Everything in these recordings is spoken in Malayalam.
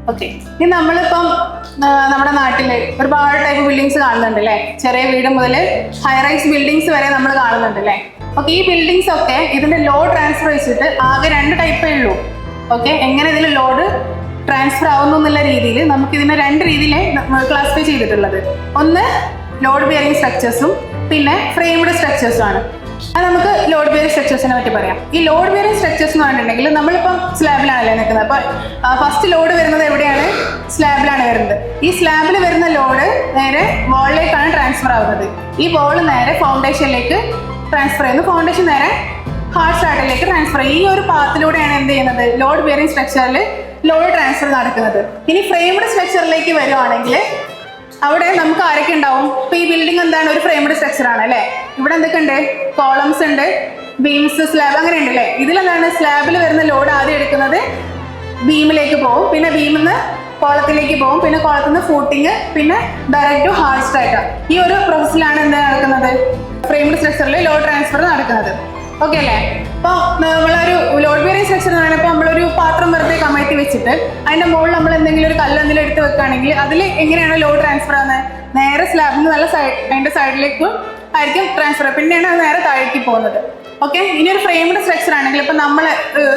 ഓക്കെ, ഇനി നമ്മളിപ്പം നമ്മുടെ നാട്ടിൽ ഒരുപാട് ടൈപ്പ് ബിൽഡിങ്സ് കാണുന്നുണ്ട് അല്ലേ? ചെറിയ വീട് മുതൽ ഹൈറൈസ് ബിൽഡിങ്സ് വരെ നമ്മൾ കാണുന്നുണ്ട് അല്ലേ? ഓക്കെ, ഈ ബിൽഡിങ്സ് ഒക്കെ ഇതിന്റെ ലോഡ് ട്രാൻസ്ഫർ വെച്ചിട്ട് ആകെ 2 ടൈപ്പേ ഉള്ളൂ. ഓക്കെ, എങ്ങനെ ഇതിൽ ലോഡ് ട്രാൻസ്ഫർ ആവുന്നു എന്നുള്ള രീതിയിൽ നമുക്ക് ഇതിനെ 2 രീതിയിൽ ക്ലാസിഫൈ ചെയ്തിട്ടുള്ളത്. ഒന്ന് ലോഡ് ബിയറിംഗ് സ്ട്രക്ചേഴ്സും പിന്നെ ഫ്രെയിംഡ് സ്ട്രക്ചേഴ്സും ആണ്. അത് നമുക്ക് ലോഡ് ബിയറിംഗ് സ്ട്രക്ചേഴ്സിനെ പറ്റി പറയാം. ഈ ലോഡ് ബിയറിംഗ് സ്ട്രക്ചേഴ്സ് എന്ന് പറഞ്ഞിട്ടുണ്ടെങ്കിൽ നമ്മളിപ്പം സ്ലാബിലാണല്ലേ നിൽക്കുന്നത്. അപ്പോൾ ഫസ്റ്റ് ലോഡ് വരുന്നത് എവിടെയാണ്? സ്ലാബിലാണ് വരുന്നത്. ഈ സ്ലാബിൽ വരുന്ന ലോഡ് നേരെ വാളിലേക്കാണ് ട്രാൻസ്ഫർ ആവുന്നത്. ഈ വാൾ നേരെ ഫൗണ്ടേഷനിലേക്ക് ട്രാൻസ്ഫർ ചെയ്യുന്നു. ഫൗണ്ടേഷൻ നേരെ ഹാർഡ് സ്ട്രാറ്റയിലേക്ക് ട്രാൻസ്ഫർ ചെയ്യും. ഈ ഒരു പാത്തിലൂടെയാണ് എന്ത് ചെയ്യുന്നത്? ലോഡ് ബിയറിംഗ് സ്ട്രക്ചറിൽ ലോഡ് ട്രാൻസ്ഫർ നടക്കുന്നത്. ഇനി ഫ്രെയിംഡ് സ്ട്രക്ചറിലേക്ക് വരുവാണെങ്കിൽ അവിടെ നമുക്ക് ആരൊക്കെ ഉണ്ടാവും? ഇപ്പൊ ഈ ബിൽഡിംഗ് എന്താണ്? ഒരു ഫ്രെയിംഡ് സ്ട്രക്ചർ ആണ് അല്ലേ? ഇവിടെ എന്തൊക്കെ ഉണ്ട്? കോളംസ് ഉണ്ട്, ബീംസ്, സ്ലാബ്, അങ്ങനെ ഉണ്ട് അല്ലേ? ഇതിലെന്താണ്? സ്ലാബിൽ വരുന്ന ലോഡ് ആദ്യം എടുക്കുന്നത് ബീമിലേക്ക് പോകും, പിന്നെ ബീമിൽ നിന്ന് കോളത്തിലേക്ക് പോകും, പിന്നെ കോളത്തിൽ നിന്ന് ഫൂട്ടിങ്, പിന്നെ ഡയറക്റ്റ് ടു ഹാർഡ് സ്ട്രാറ്റ. ഈ ഒരു പ്രോസസ്സിലാണ് എന്ത് നടക്കുന്നത്? ഫ്രെയിംഡ് സ്ട്രക്ചറിൽ ലോഡ് ട്രാൻസ്ഫർ നടക്കുന്നത്. ഓക്കെ അല്ലേ? അപ്പോൾ നമ്മളൊരു ലോഡ് ബിയറിംഗ് സ്ട്രക്ചർ എന്ന് പറയുമ്പോൾ നമ്മളൊരു പാത്രം വെറുതെ കമഴ്ത്തി വെച്ചിട്ട് അതിന്റെ മുകളിൽ നമ്മൾ എന്തെങ്കിലും ഒരു കല്ല് എന്തെങ്കിലും എടുത്ത് വെക്കുകയാണെങ്കിൽ അതിൽ എങ്ങനെയാണ് ലോഡ് ട്രാൻസ്ഫർ ആകുന്നത്? നേരെ സ്ലാബിൽ നിന്ന് നല്ല അതിന്റെ സൈഡിലേക്ക് ആയിരിക്കും ട്രാൻസ്ഫർ, പിന്നെയാണ് അത് നേരെ താഴേക്ക് പോകുന്നത്. ഓക്കെ, ഇനി ഒരു ഫ്രെയിംഡ് സ്ട്രക്ചർ ആണെങ്കിൽ ഇപ്പൊ നമ്മൾ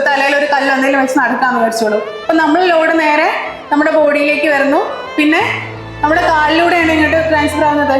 തലയിൽ ഒരു കല്ല് എന്തെങ്കിലും വെച്ച് നടക്കാമെന്ന് വിചാരിച്ചോളൂ. അപ്പൊ നമ്മൾ ലോഡ് നേരെ നമ്മുടെ ബോഡിയിലേക്ക് വരുന്നു, പിന്നെ നമ്മുടെ കാലിലൂടെയാണ് ഇങ്ങോട്ട് ട്രാൻസ്ഫർ ആവുന്നത്.